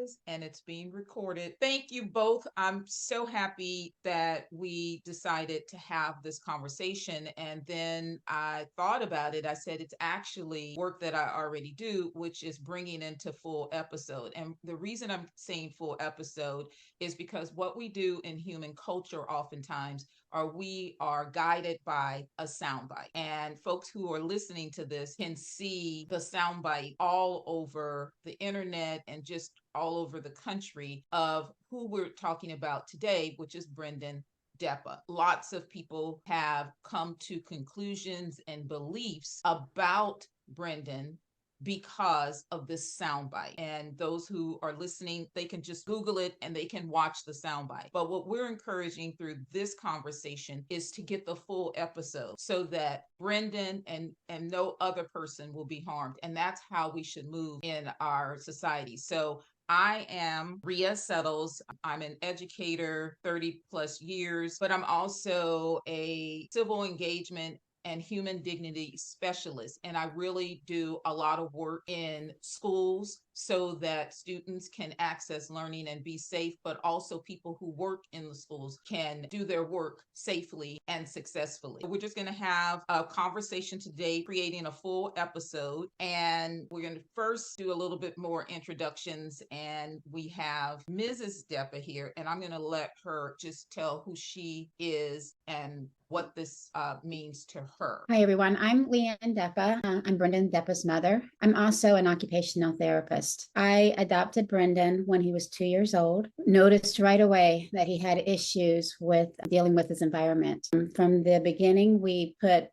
is, and it's being recorded. Thank you both. I'm so happy that we decided to have this conversation. And then I thought about it. I said, it's actually work that I already do, which is bringing into full episode. And the reason I'm saying full episode is because what we do in human culture oftentimes are we are guided by a soundbite. And folks who are listening to this can see the soundbite all over the internet and just all over the country of who we're talking about today, which is Brendan Depa. Lots of people have come to conclusions and beliefs about Brendan because of this soundbite. And those who are listening, they can just Google it and they can watch the soundbite. But what we're encouraging through this conversation is to get the full episode so that Brendan and no other person will be harmed. And that's how we should move in our society. So I am Rhea Settles. I'm an educator, 30 plus years, but I'm also a civil engagement and human dignity specialist. And I really do a lot of work in schools so that students can access learning and be safe, but also people who work in the schools can do their work safely and successfully. We're just going to have a conversation today, creating a full episode. And we're going to first do a little bit more introductions. And we have Mrs. Depa here, and I'm going to let her just tell who she is and what this means to her. Hi, everyone. I'm Leanne Depa. I'm Brendan Depa's mother. I'm also an occupational therapist. I adopted Brendan when he was 2 years old, noticed right away that he had issues with dealing with his environment. From the beginning, we put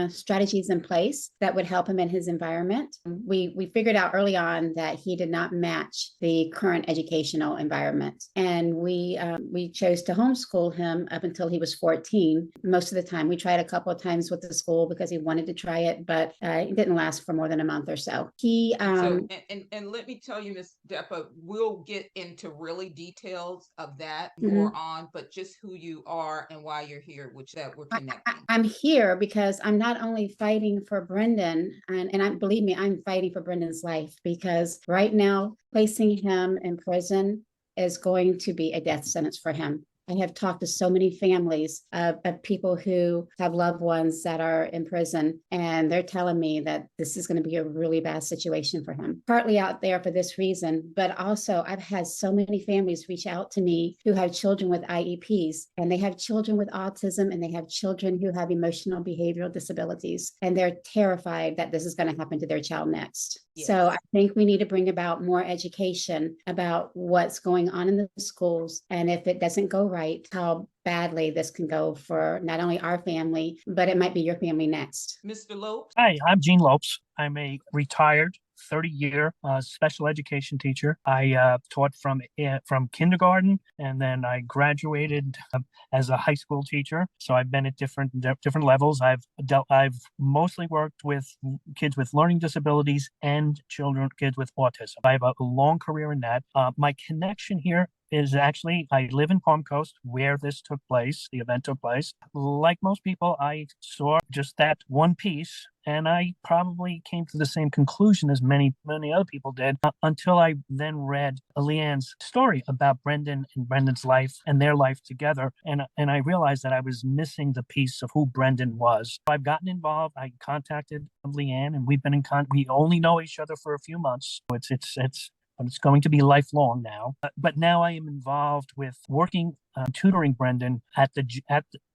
strategies in place that would help him in his environment. We figured out early on that he did not match the current educational environment, and we chose to homeschool him up until he was 14. Most of the time, we tried a couple of times with the school because he wanted to try it, but it didn't last for more than a month or so. And let me tell you, Ms. Depa, we'll get into really details of that more on, but just who you are and why you're here, which that we're connecting. I'm here because I'm not only fighting for Brendan, and believe me, I'm fighting for Brendan's life, because right now, placing him in prison is going to be a death sentence for him. I have talked to so many families of people who have loved ones that are in prison, and they're telling me that this is going to be a really bad situation for him. Partly out there for this reason, but also I've had so many families reach out to me who have children with IEPs, and they have children with autism, and they have children who have emotional behavioral disabilities, and they're terrified that this is going to happen to their child next. Yes. So I think we need to bring about more education about what's going on in the schools, and if it doesn't go right, how badly this can go for not only our family, but it might be your family next. Mr. Lopes? Hi, I'm Gene Lopes. I'm a retired 30-year special education teacher. I taught from kindergarten, and then I graduated as a high school teacher. So I've been at different levels. I've mostly worked with kids with learning disabilities and kids with autism. I have a long career in that. My connection here is actually, I live in Palm Coast where this took place, the event took place. Like most people, I saw just that one piece, and I probably came to the same conclusion as many other people did until I then read Leanne's story about Brendan and Brendan's life and their life together. And I realized that I was missing the piece of who Brendan was. I've gotten involved. I contacted Leanne, and we've been in contact. We only know each other for a few months. It's going to be lifelong now. But now I am involved with working tutoring Brendan at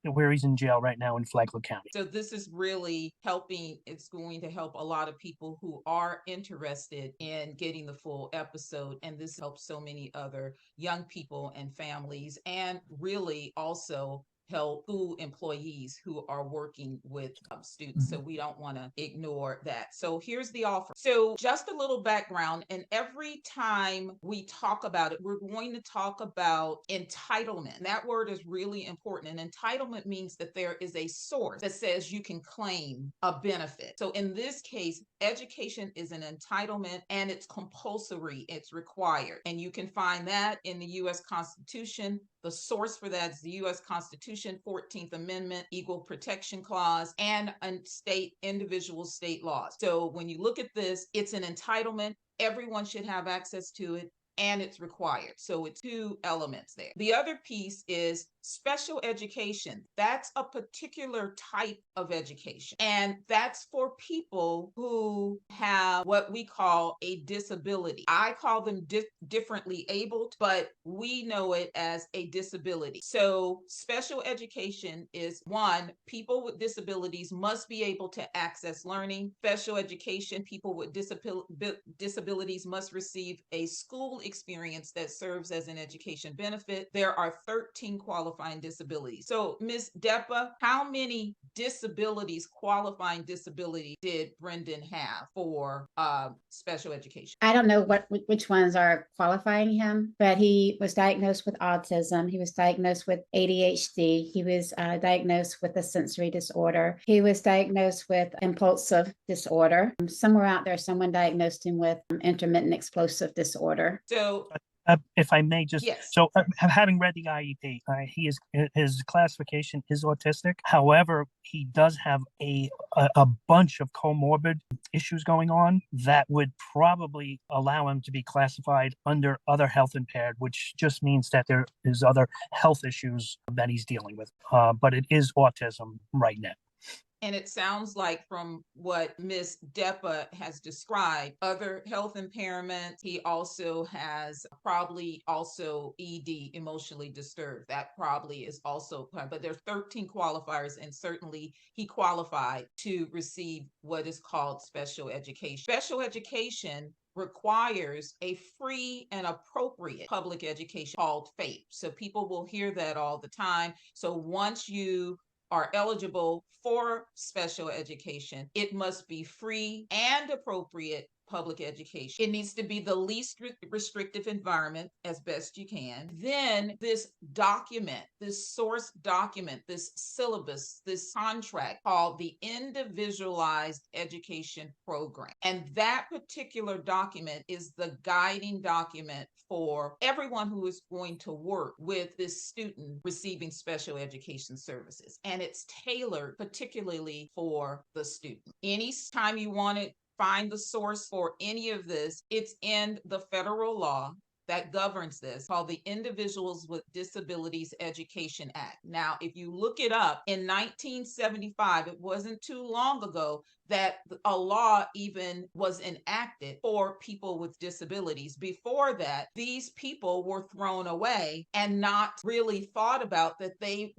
where he's in jail right now in Flagler County. So this is really helping. It's going to help a lot of people who are interested in getting the full episode. And this helps so many other young people and families, and really also help school employees who are working with students. So we don't want to ignore that. So here's the offer. So just a little background, and every time we talk about it, we're going to talk about entitlement. And that word is really important. And entitlement means that there is a source that says you can claim a benefit. So in this case, education is an entitlement, and it's compulsory. It's required. And you can find that in the U.S. Constitution. The source for that is the U.S. Constitution, 14th Amendment, Equal Protection Clause, and individual state laws. So when you look at this, it's an entitlement. Everyone should have access to it. and it's required. So it's two elements there. The other piece is special education. That's a particular type of education. And that's for people who have what we call a disability. I call them differently abled, but we know it as a disability. So special education is one, people with disabilities must be able to access learning. Special education, people with disabilities must receive a school experience that serves as an education benefit. There are 13 qualifying disabilities. So Ms. Depa, how many qualifying disabilities did Brendan have for special education? I don't know which ones are qualifying him, but he was diagnosed with autism. He was diagnosed with ADHD. He was diagnosed with a sensory disorder. He was diagnosed with impulsive disorder. Somewhere out there, someone diagnosed him with intermittent explosive disorder. So if I may just, yes. So having read the IEP, his classification is autistic. However, he does have a bunch of comorbid issues going on that would probably allow him to be classified under other health impaired, which just means that there is other health issues that he's dealing with. But it is autism right now. And it sounds like from what Ms. Depa has described, other health impairments. He also has probably also ED, emotionally disturbed. That probably is also, but there's 13 qualifiers, and certainly he qualified to receive what is called special education. Special education requires a free and appropriate public education called FAPE. So people will hear that all the time. So once you are eligible for special education, it must be free and appropriate public education. It needs to be the least restrictive environment as best you can. Then this document, this source document, this syllabus, this contract called the Individualized Education Program. And that particular document is the guiding document for everyone who is going to work with this student receiving special education services. And it's tailored particularly for the student. Anytime you want to find the source for any of this, it's in the federal law that governs this, called the Individuals with Disabilities Education Act. Now, if you look it up, in 1975, it wasn't too long ago that a law even was enacted for people with disabilities. Before that, these people were thrown away and not really thought about that they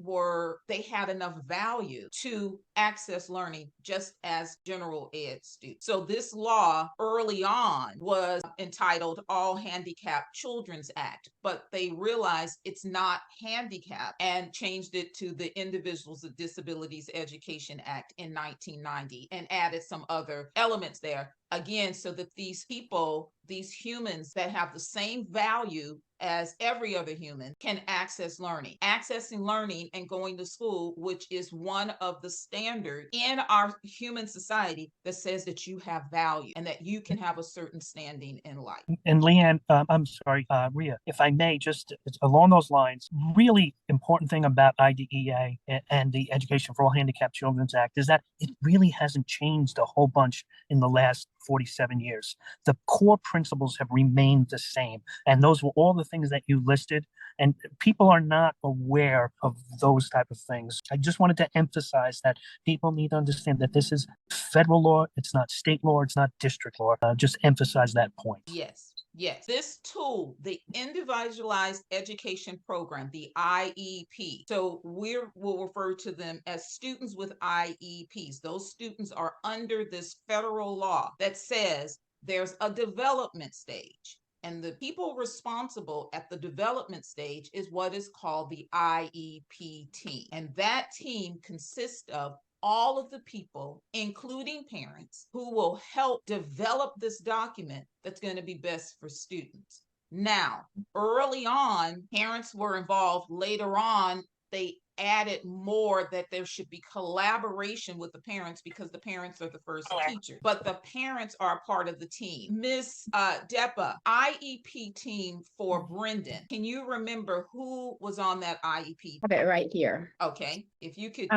had enough value to access learning just as general ed students. So this law early on was entitled All Handicapped Children's Act, but they realized it's not handicap and changed it to the Individuals with Disabilities Education Act in 1990 and added some other elements there. Again, so that these people, these humans that have the same value as every other human can access learning. Accessing learning and going to school, which is one of the standards in our human society that says that you have value and that you can have a certain standing in life. And Leanne, I'm sorry, Rhea, if I may, just along those lines, really important thing about IDEA and the Education for All Handicapped Children's Act is that it really hasn't changed a whole bunch in the last 47 years. The core principles have remained the same. And those were all the things that you listed. And people are not aware of those type of things. I just wanted to emphasize that people need to understand that this is federal law. It's not state law. It's not district law. Just emphasize that point. Yes. Yes, this tool, the Individualized Education Program, the IEP. So we'll refer to them as students with IEPs. Those students are under this federal law that says there's a development stage. And the people responsible at the development stage is what is called the IEP team. And that team consists of all of the people, including parents, who will help develop this document that's going to be best for students. Now, early on, parents were involved. Later on, they added more that there should be collaboration with the parents because the parents are the first teacher, but the parents are a part of the team. Ms. Depa, IEP team for Brendan. Can you remember who was on that IEP? I have it right here. Okay, if you can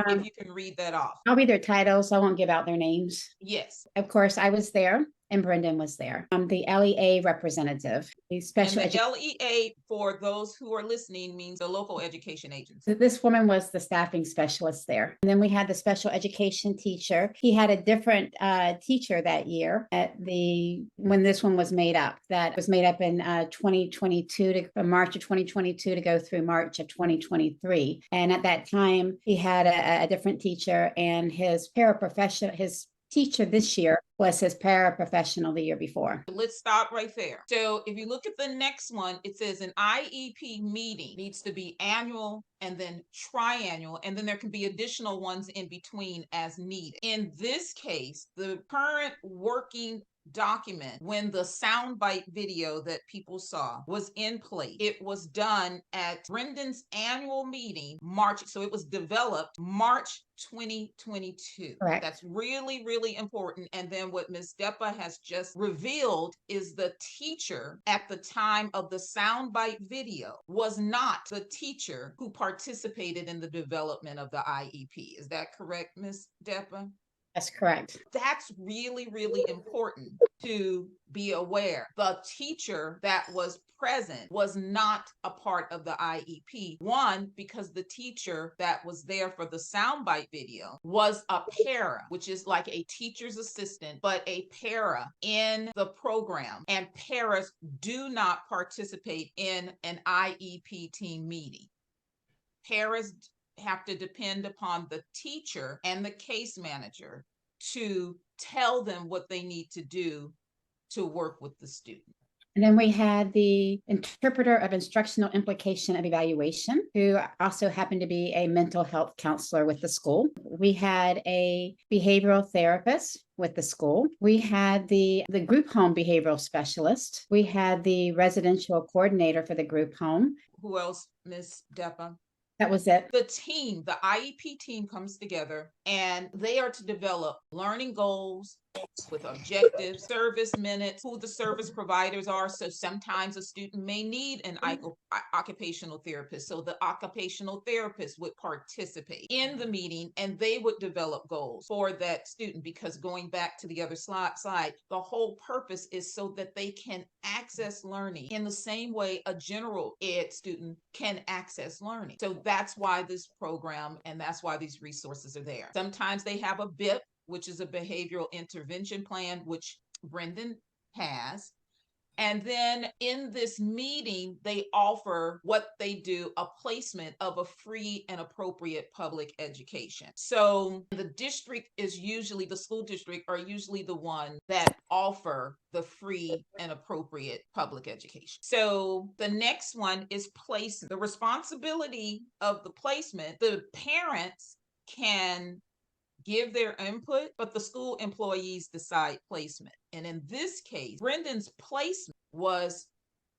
read that off. I'll read their titles. I won't give out their names. Yes. Of course, I was there. and Brendan was there. The LEA representative, the And special the education. LEA, for those who are listening, means the local education agency. This woman was the staffing specialist there. And then we had the special education teacher. He had a different teacher that year when this one was made up. That was made up in 2022 from March of 2022 to go through March of 2023. And at that time, he had a different teacher, and his paraprofessional, his teacher this year was his paraprofessional the year before. Let's stop right there. So if you look at the next one, it says an IEP meeting needs to be annual and then triannual, and then there can be additional ones in between as needed. In this case, the current working document, when the soundbite video that people saw was in place, it was done at Brendan's annual meeting, March. So it was developed March 2022. Correct. That's really, really important. And then what Ms. Depa has just revealed is the teacher at the time of the soundbite video was not the teacher who participated in the development of the IEP. Is that correct, Ms. Depa? That's correct. That's really, really important to be aware. The teacher that was present was not a part of the IEP. One, because the teacher that was there for the soundbite video was a para, which is like a teacher's assistant, but a para in the program. And paras do not participate in an IEP team meeting. Paras have to depend upon the teacher and the case manager to tell them what they need to do to work with the student. And then we had the interpreter of instructional implication of evaluation, who also happened to be a mental health counselor with the school. We had a behavioral therapist with the school. We had the group home behavioral specialist. We had the residential coordinator for the group home. Who else, Ms. Depa? That was it. The team, the IEP team comes together, and they are to develop learning goals with objectives, service minutes, who the service providers are. So sometimes a student may need an occupational therapist. So the occupational therapist would participate in the meeting, and they would develop goals for that student, because going back to the other side, the whole purpose is so that they can access learning in the same way a general ed student can access learning. So that's why this program and that's why these resources are there. Sometimes they have a BIP, which is a behavioral intervention plan, which Brendan has. And then in this meeting, they offer what they do, a placement of a free and appropriate public education. So the district is usually, the school district are usually the one that offer the free and appropriate public education. So the next one is placement. The responsibility of the placement, the parents can give their input, but the school employees decide placement. And in this case, Brendan's placement was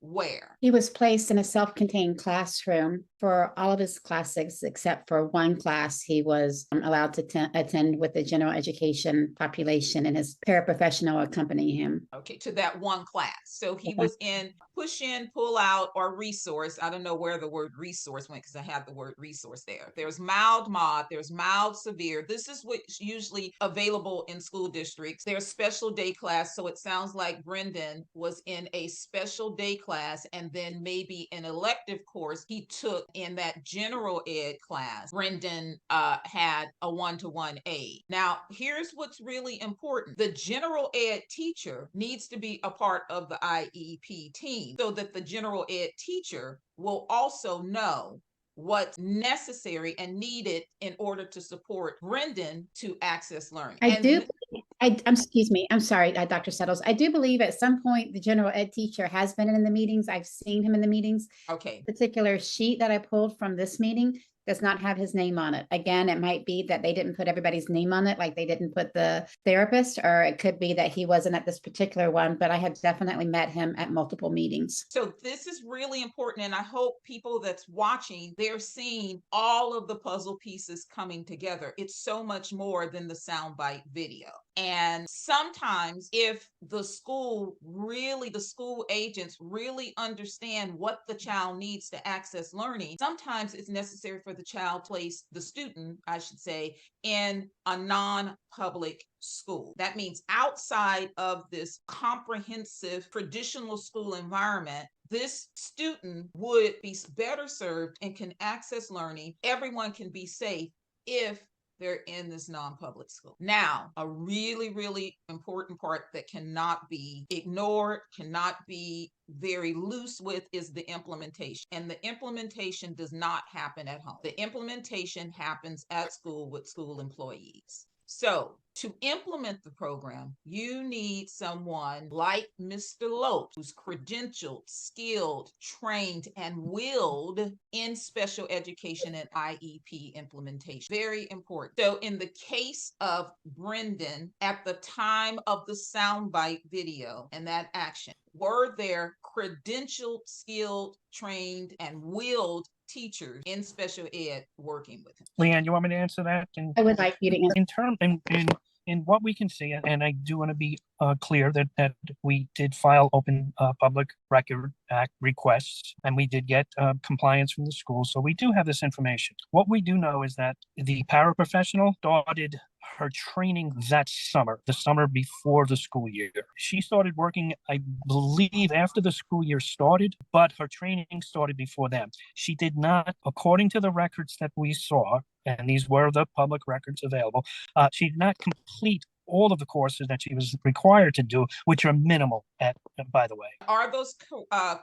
where? He was placed in a self-contained classroom for all of his classes, except for one class he was allowed to attend with the general education population, and his paraprofessional accompanying him. Okay, to that one class. So he was in push in, pull out, or resource. I don't know where the word resource went because I had the word resource there. There's mild mod, there's mild severe. This is what's usually available in school districts. There's special day class. So it sounds like Brendan was in a special day class, and then maybe an elective course he took in that general ed class. Brendan had a one-to-one aid. Now, here's what's really important. The general ed teacher needs to be a part of the IEP team so that the general ed teacher will also know what's necessary and needed in order to support Brendan to access learning. Excuse me, I'm sorry, Dr. Settles. I do believe at some point the general ed teacher has been in the meetings. I've seen him in the meetings. Okay. The particular sheet that I pulled from this meeting does not have his name on it. Again, it might be that they didn't put everybody's name on it, like they didn't put the therapist, or it could be that he wasn't at this particular one, but I have definitely met him at multiple meetings. So this is really important, and I hope people that's watching, they're seeing all of the puzzle pieces coming together. It's so much more than the soundbite video. And sometimes if the school agents really understand what the child needs to access learning, sometimes it's necessary for the child to place the student, I should say, in a non-public school. That means outside of this comprehensive traditional school environment, this student would be better served and can access learning. Everyone can be safe if they're in this non-public school. Now, a really, really important part that cannot be ignored, cannot be very loose with, is the implementation. And the implementation does not happen at home. The implementation happens at school with school employees. So to implement the program, you need someone like Mr. Lopes, who's credentialed, skilled, trained, and willed in special education and IEP implementation. Very important. So in the case of Brendan, at the time of the soundbite video and that action, were there credentialed, skilled, trained, and willed teachers in special ed working with him? Leanne, you want me to answer that? I would like you to answer. In term in what we can see, and I do want to be clear that we did file open public record act requests, and we did get compliance from the school, so we do have this information. What we do know is that the paraprofessional started her training that summer, the summer before the school year. She started working, I believe, after the school year started, but her training started before then. She did not, according to the records that we saw, and these were the public records available, she did not complete all of the courses that she was required to do, which are minimal, by the way. Are those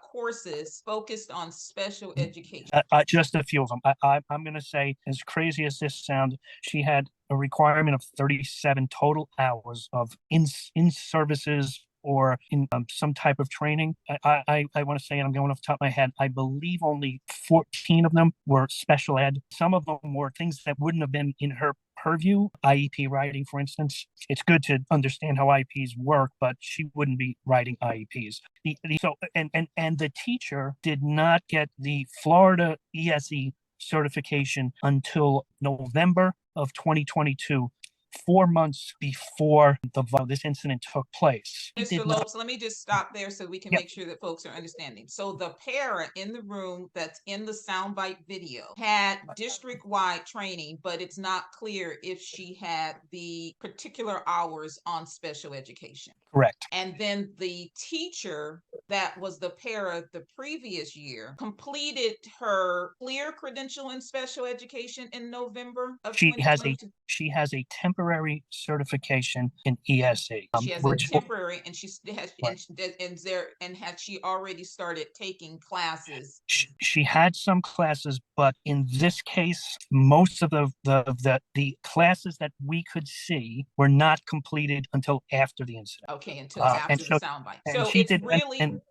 courses focused on special education? Just a few of them. I'm going to say, as crazy as this sounds, she had a requirement of 37 total hours of in-services or in some type of training. I want to say, and I'm going off the top of my head, I believe only 14 of them were special ed. Some of them were things that wouldn't have been in her purview, IEP writing, for instance. It's good to understand how IEPs work, but she wouldn't be writing IEPs. And the teacher did not get the Florida ESE certification until November of 2022. 4 months before this incident took place. Mr. Lopes, let me just stop there so we can Yep. make sure that folks are understanding. So the para in the room that's in the soundbite video had district-wide training, but it's not clear if she had the particular hours on special education. Correct. And then the teacher that was the para the previous year completed her clear credential in special education in November of 2022. She has a temporary certification in ESE. She has a temporary, and she has, and had she already started taking classes? She had some classes, but in this case, most of the classes that we could see were not completed until after the incident. Okay, until after the soundbite. So she it's did, really and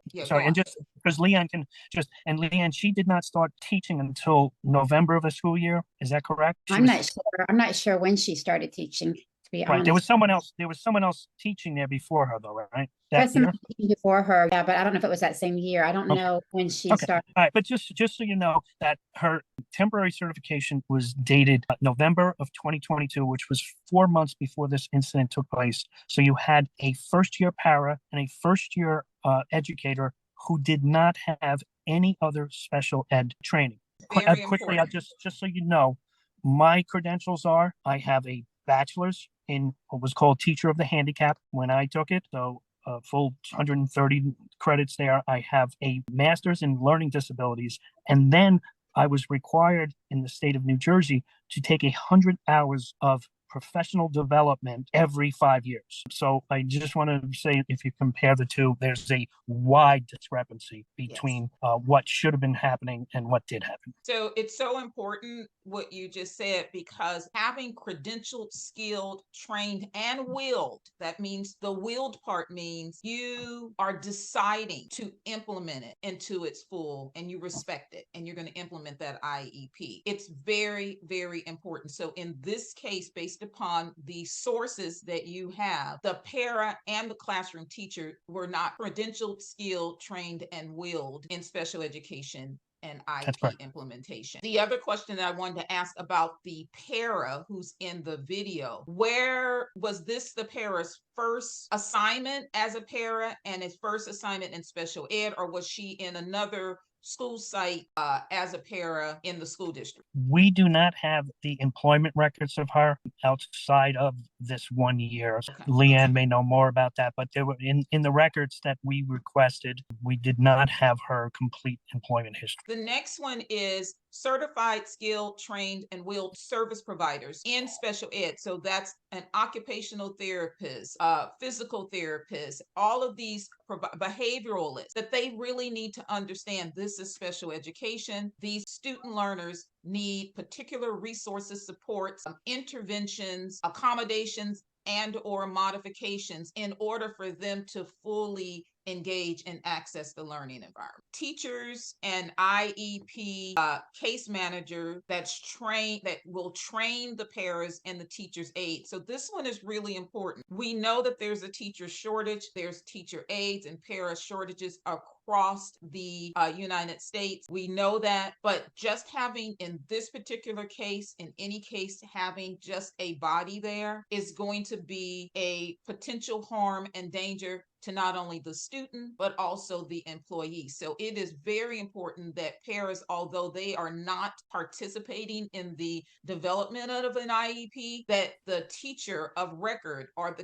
just because Leanne, she did not start teaching until November of the school year. Is that correct? I'm not sure when she started teaching, to be honest. Right. There was someone else teaching there before her, though, right? Before her, yeah, but I don't know if it was that same year. I don't know when she started. All right, but just so you know that her temporary certification was dated November of 2022, which was 4 months before this incident took place. So you had a first-year para and a first-year educator who did not have any other special ed training. Quickly, I'll just so you know, my credentials are: I have a bachelor's in what was called Teacher of the Handicap when I took it, so full 130 credits there. I have a master's in learning disabilities, and then I was required in the state of New Jersey to take 100 hours of professional development every 5 years. So I just want to say, if you compare the two, there's a wide discrepancy between what should have been happening and what did happen. So it's so important what you just said, because having credentialed, skilled, trained, and willed, that means the willed part means you are deciding to implement it into its full, and you respect it, and you're going to implement that IEP. It's very, very important. So in this case, based upon the sources that you have, the para and the classroom teacher were not credentialed, skilled, trained, and willed in special education and That's correct. IEP implementation. The other question that I wanted to ask about the para who's in the video, where was this the para's first assignment as a para and his first assignment in special ed, or was she in another school site as a para in the school district? We do not have the employment records of her outside of this 1 year. Okay. Leanne may know more about that, but there were in the records that we requested, we did not have her complete employment history. The next one is certified, skilled, trained, and willed service providers in special ed. So that's an occupational therapist, physical therapist, all of these behavioralists, that they really need to understand this is special education. These student learners need particular resources, supports, interventions, accommodations, and or modifications in order for them to fully engage and access the learning environment. Teachers and IEP case manager that will train the paras and the teacher's aide. So this one is really important. We know that there's a teacher shortage, there's teacher aides and para shortages across the United States. We know that, but just having in this particular case, in any case, having just a body there is going to be a potential harm and danger to not only the student, but also the employee. So it is very important that paras, although they are not participating in the development of an IEP, that the teacher of record or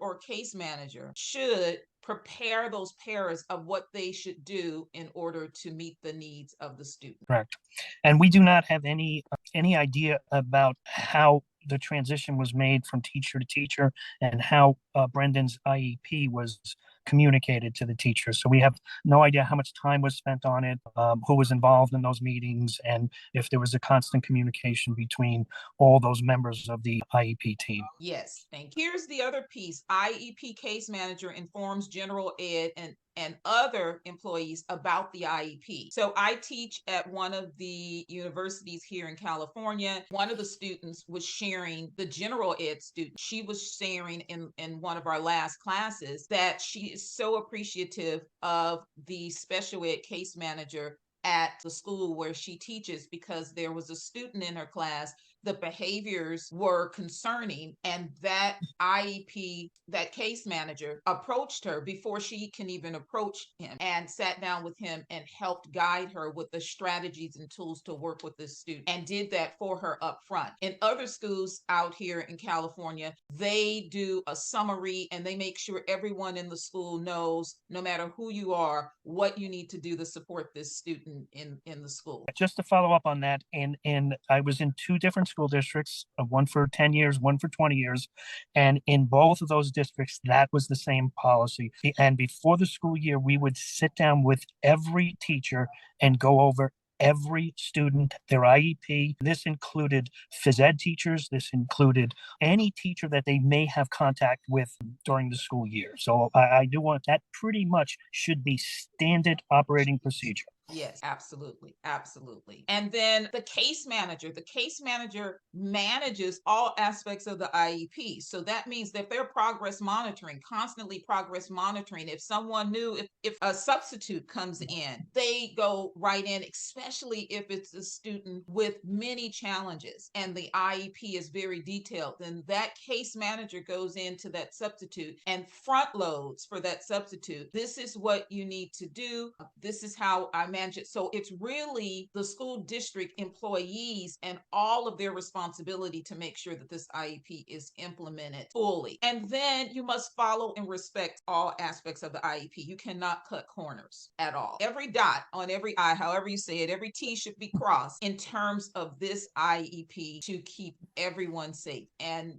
or case manager should prepare those paras of what they should do in order to meet the needs of the student. Correct. And we do not have any idea about how the transition was made from teacher to teacher and how Brendan's IEP was communicated to the teacher. So we have no idea how much time was spent on it, who was involved in those meetings, and if there was a constant communication between all those members of the IEP team. Yes, thank you. Here's the other piece. IEP case manager informs general ed and other employees about the IEP. So I teach at one of the universities here in California. One of the students was sharing, the general ed student, she was sharing in one of our last classes that she is so appreciative of the special ed case manager at the school where she teaches, because there was a student in her class, the behaviors were concerning, and that IEP, that case manager, approached her before she can even approach him and sat down with him and helped guide her with the strategies and tools to work with this student, and did that for her up front. In other schools out here in California, they do a summary and they make sure everyone in the school knows, no matter who you are, what you need to do to support this student in the school. Just to follow up on that, and I was in two different school districts, one for 10 years, one for 20 years. And in both of those districts, that was the same policy. And before the school year, we would sit down with every teacher and go over every student, their IEP. This included phys ed teachers. This included any teacher that they may have contact with during the school year. So I do want that pretty much should be standard operating procedure. Yes, absolutely. Absolutely. And then the case manager manages all aspects of the IEP. So that means that they're progress monitoring, constantly progress monitoring. If someone new, if a substitute comes in, they go right in, especially if it's a student with many challenges and the IEP is very detailed, then that case manager goes into that substitute and front loads for that substitute. This is what you need to do. This is how I manage it. So it's really the school district employees and all of their responsibility to make sure that this IEP is implemented fully. And then you must follow and respect all aspects of the IEP. You cannot cut corners at all. Every dot on every I, however you say it, every T should be crossed in terms of this IEP to keep everyone safe. And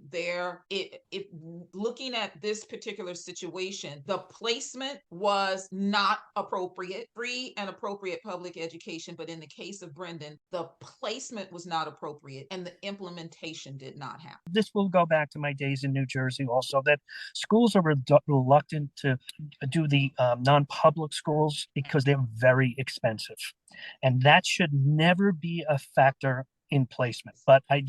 looking at this particular situation, the placement was not appropriate, free and appropriate public education. But in the case of Brendan, the placement was not appropriate and the implementation did not happen. This will go back to my days in New Jersey also, that schools are reluctant to do the non-public schools because they're very expensive. And that should never be a factor in placement. But I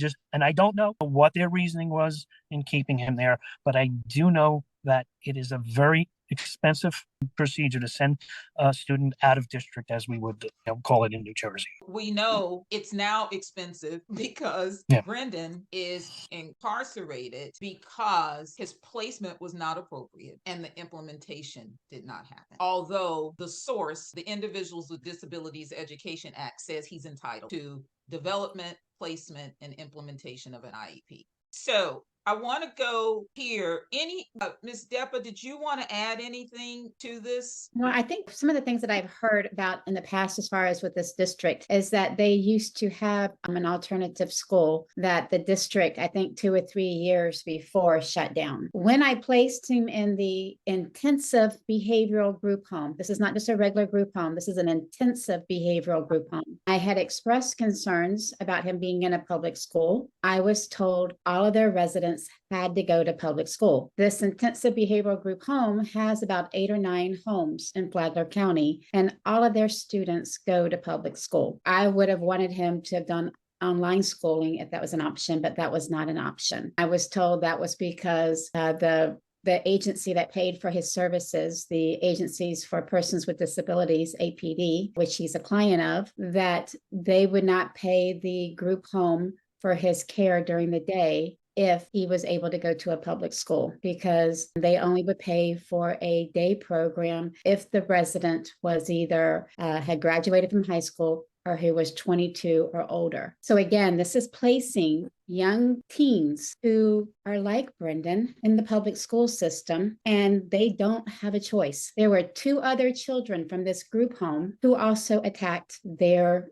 don't know what their reasoning was in keeping him there, but I do know that it is a very expensive procedure to send a student out of district, as we would call it in New Jersey. We know it's now expensive because Yeah. Brendan is incarcerated because his placement was not appropriate and the implementation did not happen. Although the source, the Individuals with Disabilities Education Act, says he's entitled to development, placement, and implementation of an IEP. So I want to go here. Ms. Depa, did you want to add anything to this? Well, I think some of the things that I've heard about in the past, as far as with this district, is that they used to have an alternative school that the district, I think 2 or 3 years before, shut down. When I placed him in the intensive behavioral group home, this is not just a regular group home, this is an intensive behavioral group home. I had expressed concerns about him being in a public school. I was told all of their residents had to go to public school. This intensive behavioral group home has about 8 or 9 homes in Flagler County, and all of their students go to public school. I would have wanted him to have done online schooling if that was an option, but that was not an option. I was told that was because the agency that paid for his services, the Agencies for Persons with Disabilities, APD, which he's a client of, that they would not pay the group home for his care during the day if he was able to go to a public school, because they only would pay for a day program if the resident was either had graduated from high school or who was 22 or older. So again, this is placing young teens who are like Brendan in the public school system, and they don't have a choice. There were 2 other children from this group home who also attacked their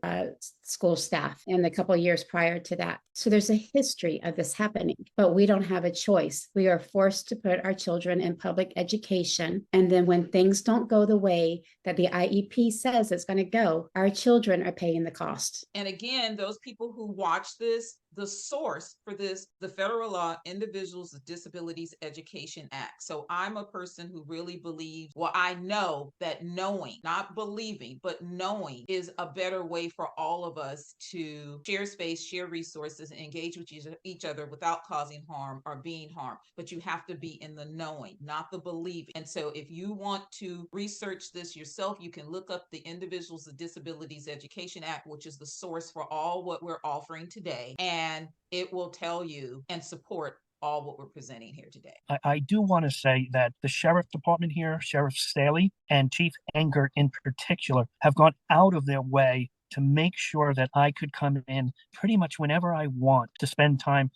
school staff in the couple of years prior to that. So there's a history of this happening, but we don't have a choice. We are forced to put our children in public education. And then when things don't go the way that the IEP says it's going to go, our children are paying the cost. And again, those people who watch this, the source for this, the federal law, Individuals with Disabilities Education Act. So I'm a person who really believes, well, I know that knowing, not believing, but knowing is a better way for all of us to share space, share resources, and engage with each other without causing harm or being harmed. But you have to be in the knowing, not the believing. And so if you want to research this yourself, you can look up the Individuals with Disabilities Education Act, which is the source for all what we're offering today. And it will tell you and support all what we're presenting here today. I do want to say that the sheriff department here, Sheriff Staley and Chief Engert in particular, have gone out of their way to make sure that I could come in pretty much whenever I want to spend time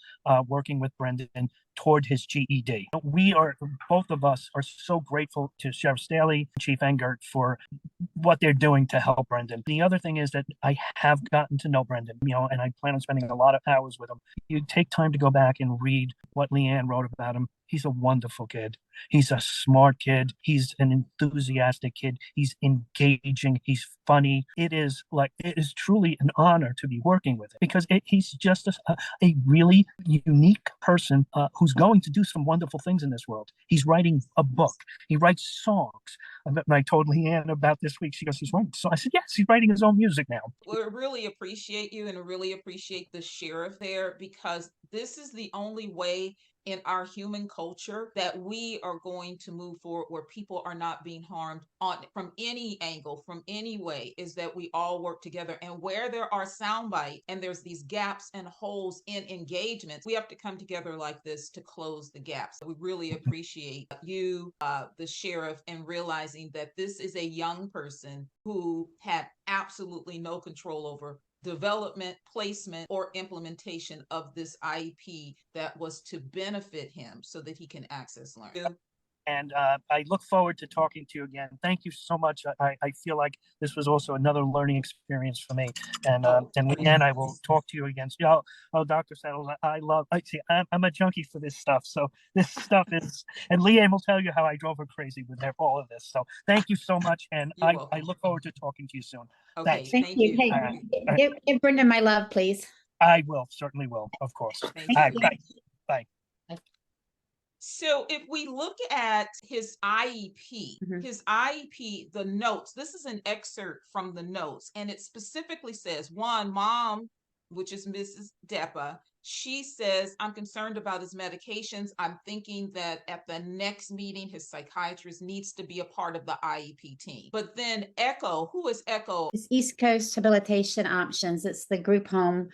working with Brendan toward his GED. Both of us are so grateful to Sheriff Staley and Chief Engert for what they're doing to help Brendan. The other thing is that I have gotten to know Brendan, and I plan on spending a lot of hours with him. You take time to go back and read what Leanne wrote about him. He's a wonderful kid. He's a smart kid. He's an enthusiastic kid. He's engaging. He's funny. It is truly an honor to be working with him, because he's just a really unique person who's going to do some wonderful things in this world. He's writing a book. He writes songs. And I told Leanne about this week. She goes, he's writing. So I said, yes, he's writing his own music now. We really appreciate you, and really appreciate the sheriff there, because this is the only way in our human culture that we are going to move forward, where people are not being harmed from any angle, from any way, is that we all work together. And where there are soundbite and there's these gaps and holes in engagements, we have to come together like this to close the gaps. We really appreciate you, the sheriff, and realizing that this is a young person who had absolutely no control over development, placement, or implementation of this IEP that was to benefit him so that he can access learning. And I look forward to talking to you again. Thank you so much. I feel like this was also another learning experience for me. And Leanne, I will talk to you again. Dr. Saddles, I'm a junkie for this stuff. So this stuff is, and Leanne will tell you how I drove her crazy with all of this. So thank you so much. And I look forward to talking to you soon. Okay, Thanks. Thank you. Hey, give Brendan my love, please. I will, certainly will, of course. Thank All right, you. bye. So if we look at his IEP, the notes, this is an excerpt from the notes, and it specifically says, one, mom which is Mrs. Depa, she says, I'm concerned about his medications. I'm thinking that at the next meeting, his psychiatrist needs to be a part of the IEP team. But then Echo, who is Echo? It's East Coast Habilitation Options. It's the group home.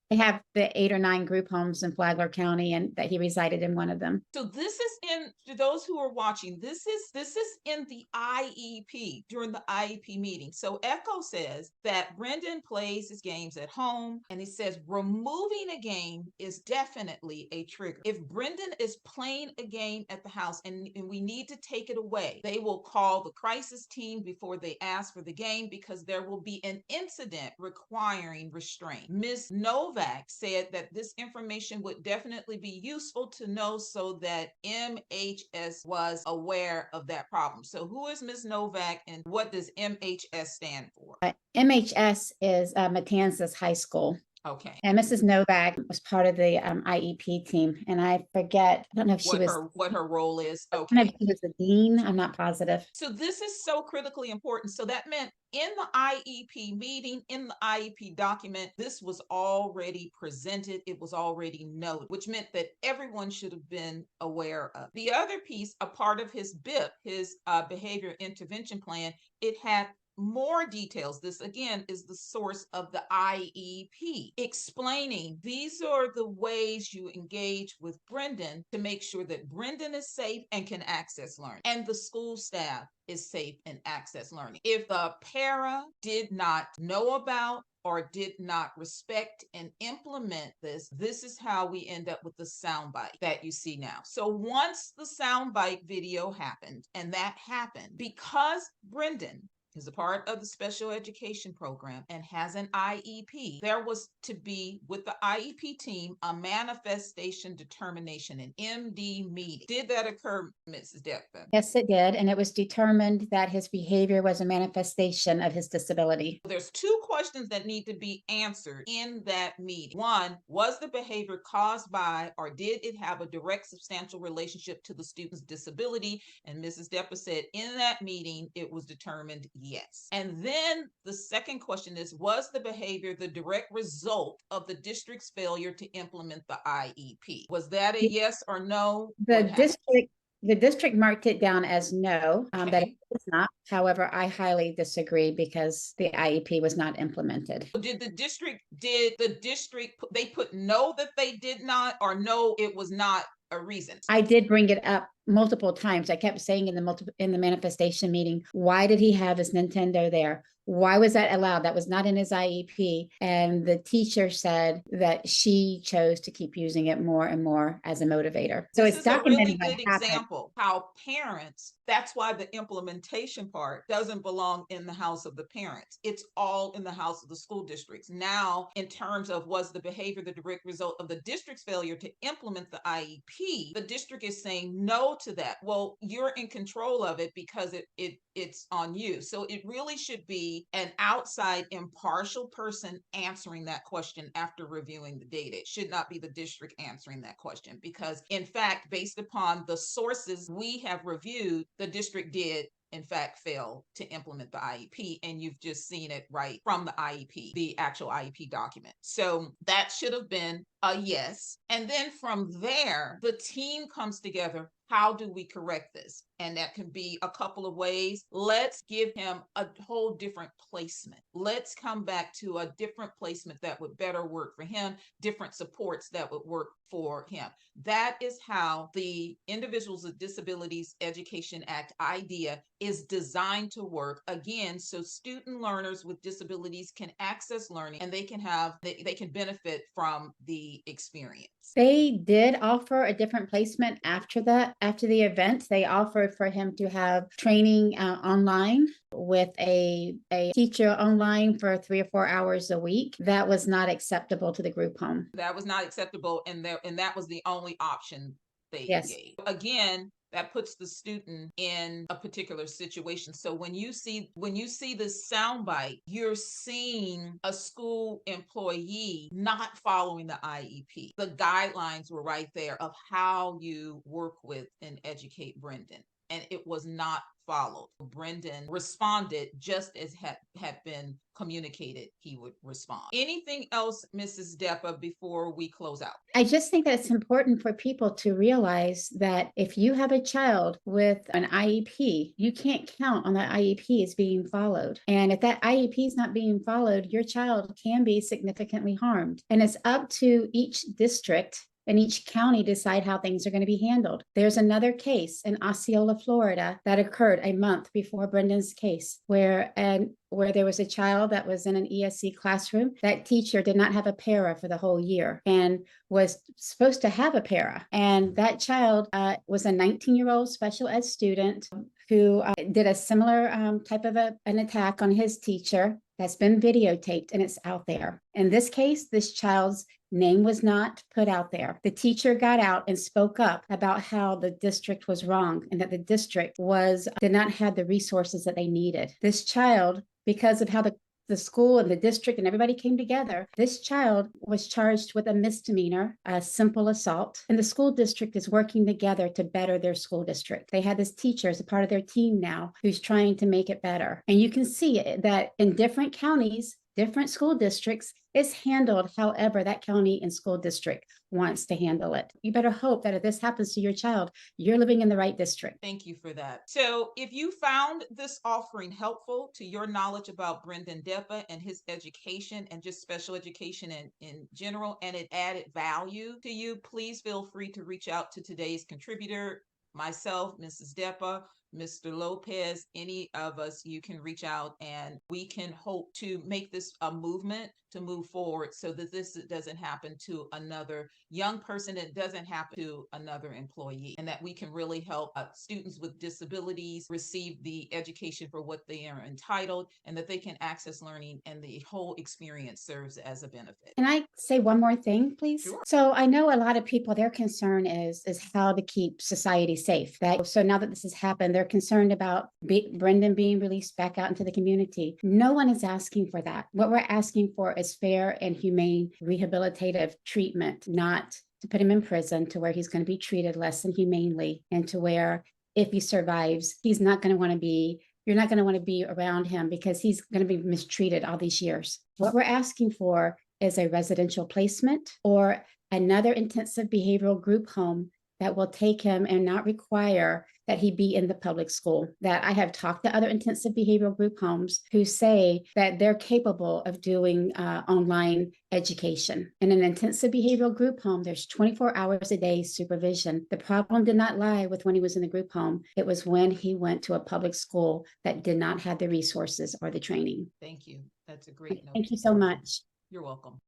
They have the 8 or 9 group homes in Flagler County, and that he resided in one of them. So this is in, to those who are watching, this is in the IEP, during the IEP meeting. So Echo says that Brendan plays his games at home, and he says removing a game is definitely a trigger. If Brendan is playing a game at the house and we need to take it away, they will call the crisis team before they ask for the game, because there will be an incident requiring restraint. Ms. Novak said that this information would definitely be useful to know, so that MHS was aware of that problem. So who is Ms. Novak, and what does MHS stand for? MHS is Matanzas High School. Okay. And Mrs. Novak was part of the IEP team. And I forget, I don't know if she was what her role is. I don't know if Okay. she was the dean. I'm not positive. So this is so critically important. So that meant in the IEP meeting, in the IEP document, this was already presented. It was already noted, which meant that everyone should have been aware of. The other piece, a part of his BIP, his behavior intervention plan, it had more details. This again is the source of the IEP, explaining these are the ways you engage with Brendan to make sure that Brendan is safe and can access learning, and the school staff is safe and access learning. If the para did not know about or did not respect and implement this, this is how we end up with the soundbite that you see now. So once the soundbite video happened, and that happened because Brendan is a part of the special education program and has an IEP, there was to be, with the IEP team, a manifestation determination, an MD meeting. Did that occur, Mrs. Depa? Yes, it did. And it was determined that his behavior was a manifestation of his disability. There's 2 questions that need to be answered in that meeting. One, was the behavior caused by, or did it have a direct substantial relationship to the student's disability? And Mrs. Depa said in that meeting, it was determined yes. And then the second question is, was the behavior the direct result of the district's failure to implement the IEP? Was that a yes or no? The district marked it down as no, that Okay. it was not. However, I highly disagree because the IEP was not implemented. Did the district, they put no that they did not, or no, it was not a reason? I did bring it up multiple times. I kept saying in the manifestation meeting, why did he have his Nintendo there? Why was that allowed? That was not in his IEP. And the teacher said that she chose to keep using it more and more as a motivator. So This it's is a really documenting what good happened. example how parents, that's why the implementation part doesn't belong in the house of the parents. It's all in the house of the school districts. Now, in terms of was the behavior the direct result of the district's failure to implement the IEP, the district is saying no to that. Well, you're in control of it because it's on you. So it really should be an outside impartial person answering that question after reviewing the data. It should not be the district answering that question, because in fact, based upon the sources we have reviewed, the district did in fact fail to implement the IEP, and you've just seen it right from the IEP, the actual IEP document. So that should have been a yes. And then from there, the team comes together. How do we correct this? And that can be a couple of ways. Let's give him a whole different placement. Let's come back to a different placement that would better work for him, different supports that would work for him. That is how the Individuals with Disabilities Education Act idea is designed to work, again, so student learners with disabilities can access learning and they can benefit from the experience. They did offer a different placement after the event. They offered for him to have training online with a teacher online for 3 or 4 hours a week. That was not acceptable to the group home. That was not acceptable, and that was the only option they gave. Again, that puts the student in a particular situation. So when you see this soundbite, you're seeing a school employee not following the IEP. The guidelines were right there of how you work with and educate Brendan. and it was not followed. Brendan responded just as had been communicated he would respond. Anything else, Mrs. Depa, before we close out? I just think that it's important for people to realize that if you have a child with an IEP, you can't count on that IEP as being followed. And if that IEP is not being followed, your child can be significantly harmed. And it's up to each district and each county decide how things are going to be handled. There's another case in Osceola, Florida, that occurred a month before Brendan's case, where there was a child that was in an ESC classroom. That teacher did not have a para for the whole year and was supposed to have a para. And that child was a 19-year-old special ed student who did a similar type of an attack on his teacher that's been videotaped, and it's out there. In this case, this child's name was not put out there. The teacher got out and spoke up about how the district was wrong and that the district did not have the resources that they needed. This child, because of how the school and the district and everybody came together, this child was charged with a misdemeanor, a simple assault, and the school district is working together to better their school district. They had this teacher as a part of their team now who's trying to make it better. And you can see that in different counties, different school districts, is handled however that county and school district wants to handle it. You better hope that if this happens to your child, you're living in the right district. Thank you for that. So if you found this offering helpful to your knowledge about Brendan Depa and his education and just special education in general, and it added value to you, please feel free to reach out to today's contributor, myself, Mrs. Depa, Mr. Lopez, any of us. You can reach out and we can hope to make this a movement to move forward so that this doesn't happen to another young person, it doesn't happen to another employee, and that we can really help students with disabilities receive the education for what they are entitled, and that they can access learning and the whole experience serves as a benefit. Can I say one more thing, please? Sure. So I know a lot of people, their concern is how to keep society safe. So now that this has happened, they're concerned about Brendan being released back out into the community. No one is asking for that. What we're asking for is fair and humane rehabilitative treatment, not to put him in prison to where he's going to be treated less than humanely, and to where if he survives, you're not going to want to be around him because he's going to be mistreated all these years. What we're asking for is a residential placement or another intensive behavioral group home that will take him and not require that he be in the public school. That I have talked to other intensive behavioral group homes who say that they're capable of doing online education. In an intensive behavioral group home, there's 24 hours a day supervision. The problem did not lie with when he was in the group home. It was when he went to a public school that did not have the resources or the training. Thank you. That's a great note. Thank you so much. You're welcome.